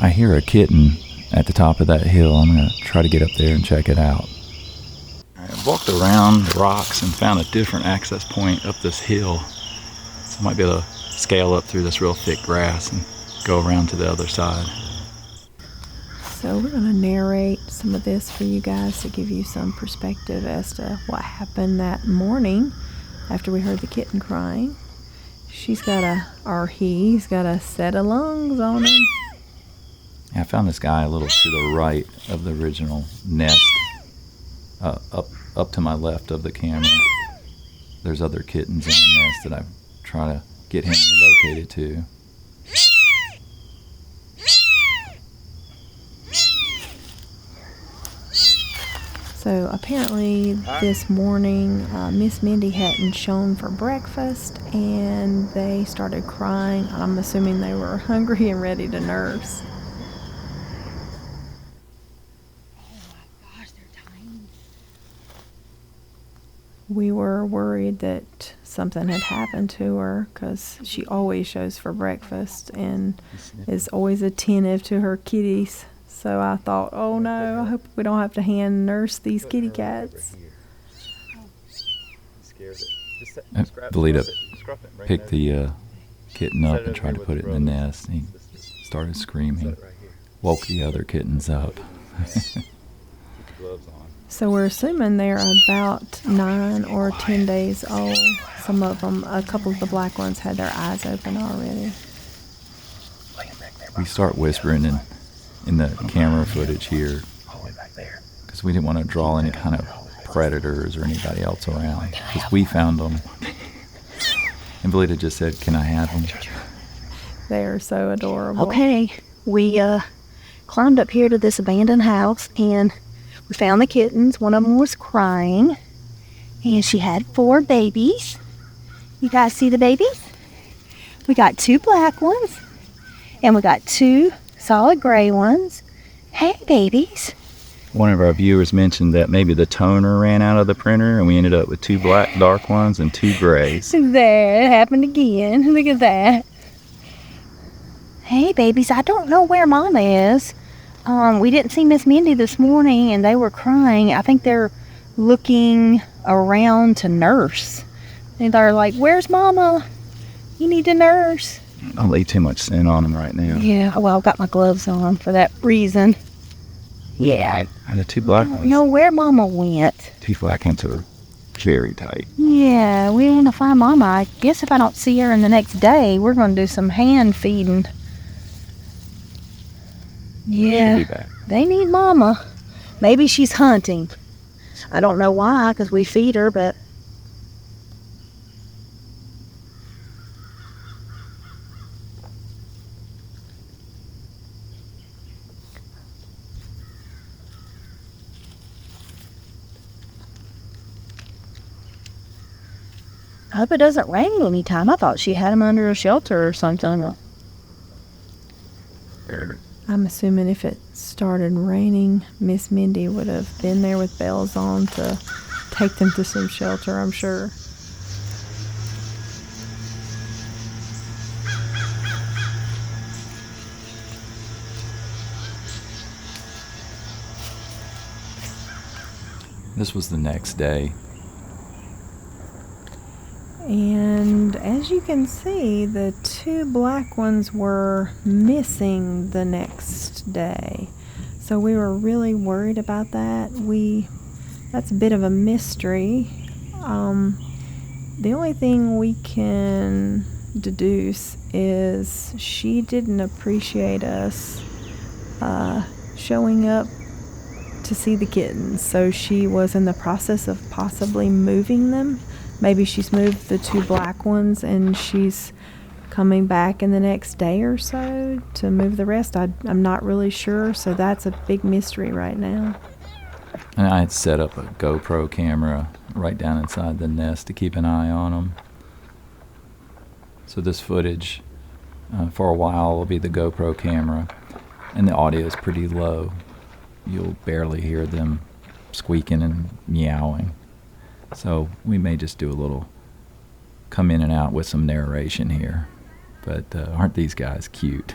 I hear a kitten at the top of that hill. I'm going to try to get up there and check it out. I walked around the rocks and found a different access point up this hill. So I might be able to scale up through this real thick grass and go around to the other side. So we're going to narrate some of this for you guys to give you some perspective as to what happened that morning after we heard the kitten crying. He's got a set of lungs on him. I found this guy a little to the right of the original nest, up to my left of the camera. There's other kittens in the nest that I'm trying to get him relocated to. So apparently this morning, Miss Mindy hadn't shown for breakfast, and they started crying. I'm assuming they were hungry and ready to nurse. We were worried that something had happened to her because she always shows for breakfast and is always attentive to her kitties. So I thought, oh no, I hope we don't have to hand nurse these kitty cats. Belita picked the kitten up and tried to put it in the nest. He started screaming, woke the other kittens up. So we're assuming they're about 9 or 10 days old. Some of them, a couple of the black ones had their eyes open already. We start whispering in the camera footage here because we didn't want to draw any kind of predators or anybody else around because we found them. And Belita just said, can I have them? They are so adorable. Okay, we climbed up here to this abandoned house and we found the kittens. One of them was crying, and she had 4 babies. You guys see the babies? We got 2 black ones, and we got 2 solid gray ones. Hey, babies. One of our viewers mentioned that maybe the toner ran out of the printer, and we ended up with 2 black dark ones and 2 grays. There, it happened again. Look at that. Hey, babies, I don't know where Mama is. We didn't see Miss Mindy this morning, and they were crying. I think they're looking around to nurse. And they're like, where's Mama? You need to nurse. I'll lay too much scent on them right now. Yeah, well, I've got my gloves on for that reason. Yeah. And the 2 black ones. You know where Mama went. 2 black ones are very tight. Yeah, we want to find Mama. I guess if I don't see her in the next day, we're going to do some hand feeding. Yeah, She'll be back. They need Mama. Maybe she's hunting. I don't know why, because we feed her, but... I hope it doesn't rain anytime. I thought she had him under a shelter or something. I'm assuming if it started raining, Miss Mindy would have been there with bells on to take them to some shelter, I'm sure. This was the next day. And as you can see, the 2 black ones were missing the next day. So we were really worried about that. That's a bit of a mystery. The only thing we can deduce is she didn't appreciate us showing up to see the kittens. So she was in the process of possibly moving them. Maybe she's moved the 2 black ones and she's coming back in the next day or so to move the rest. I'm not really sure, so that's a big mystery right now. And I had set up a GoPro camera right down inside the nest to keep an eye on them. So this footage for a while will be the GoPro camera, and the audio is pretty low. You'll barely hear them squeaking and meowing. So we may just do a little come in and out with some narration here. But aren't these guys cute?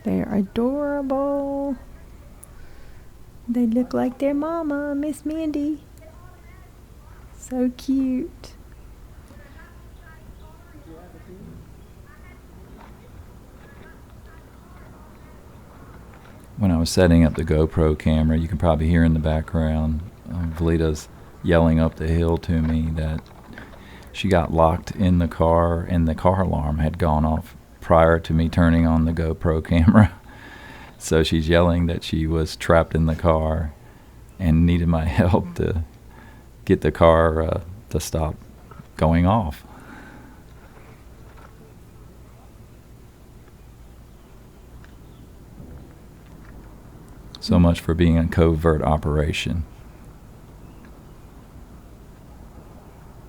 They're adorable. They look like their mama, Miss Mindy. So cute. When I was setting up the GoPro camera, you can probably hear in the background, Valita's yelling up the hill to me that she got locked in the car and the car alarm had gone off prior to me turning on the GoPro camera. So she's yelling that she was trapped in the car and needed my help to get the car to stop going off. So much for being a covert operation.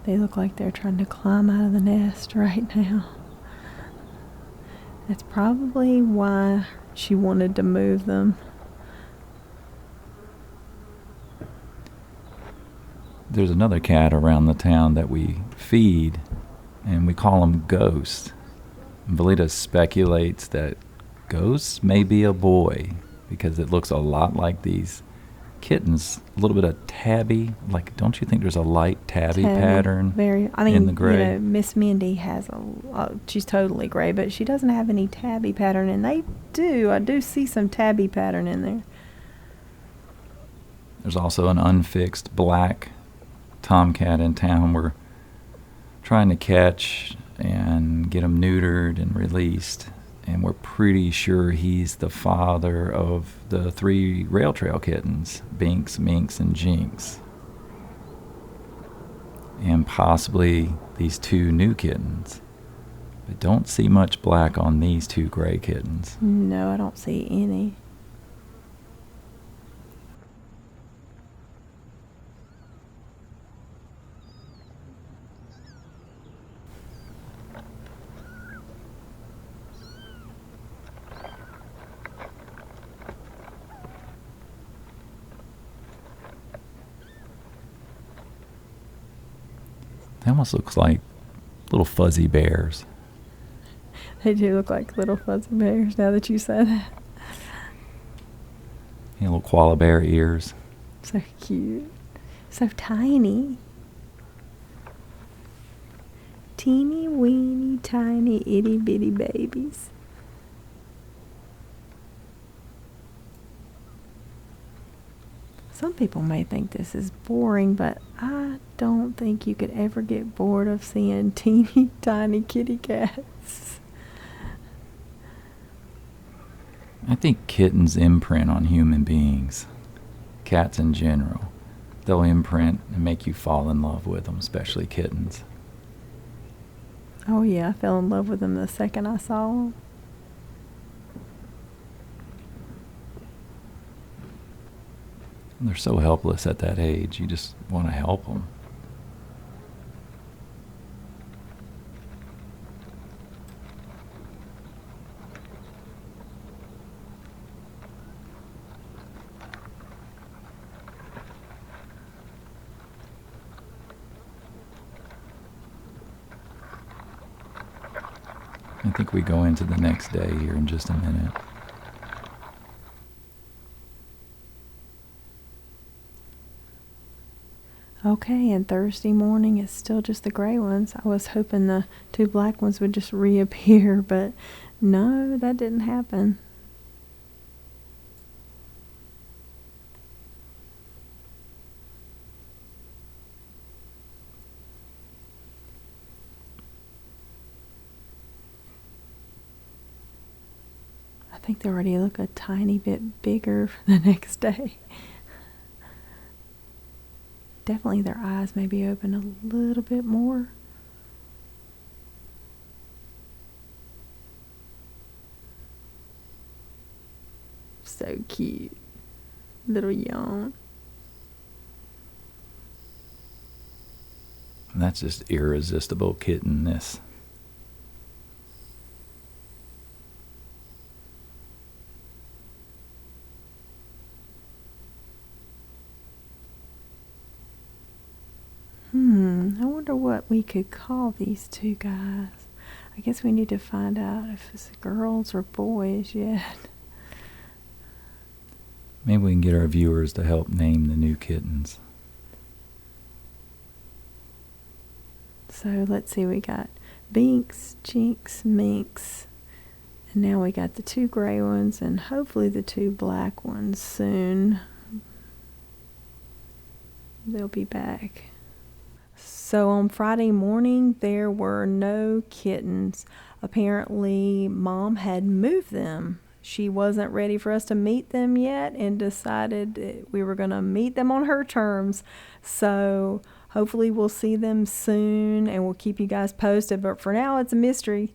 They look like they're trying to climb out of the nest right now. That's probably why she wanted to move them. There's another cat around the town that we feed, and we call him Ghost. Valita speculates that Ghost may be a boy because it looks a lot like these kittens. A little bit of tabby, like, don't you think there's a light tabby pattern in the gray? You know, Miss Mindy has she's totally gray, but she doesn't have any tabby pattern, and I do see some tabby pattern in there. There's also an unfixed black tomcat in town we're trying to catch and get him neutered and released, and we're pretty sure he's the father of the 3 rail trail kittens, Binks, Minx, and Jinx, and possibly these 2 new kittens. But don't see much black on these 2 gray kittens. No, I don't see any. They almost looks like little fuzzy bears. They do look like little fuzzy bears now that you say that. You know, little koala bear ears. So cute. So tiny. Teeny weeny tiny itty bitty babies. Some people may think this is boring, but I don't think you could ever get bored of seeing teeny tiny kitty cats. I think kittens imprint on human beings, cats in general. They'll imprint and make you fall in love with them, especially kittens. Oh yeah, I fell in love with them the second I saw them. They're so helpless at that age. You just want to help them. I think we go into the next day here in just a minute. Okay, and Thursday morning it's still just the gray ones. I was hoping the 2 black ones would just reappear, but no, that didn't happen. I think they already look a tiny bit bigger for the next day. Definitely their eyes may be open a little bit more. So cute. Little yawn. And that's just irresistible kittenness. I wonder what we could call these 2 guys. I guess we need to find out if it's girls or boys yet. Maybe we can get our viewers to help name the new kittens. So let's see, we got Binks, Jinx, Minx, and now we got the 2 gray ones and hopefully the 2 black ones soon. They'll be back. So on Friday morning, there were no kittens. Apparently, Mom had moved them. She wasn't ready for us to meet them yet and decided that we were going to meet them on her terms. So hopefully we'll see them soon and we'll keep you guys posted. But for now, it's a mystery.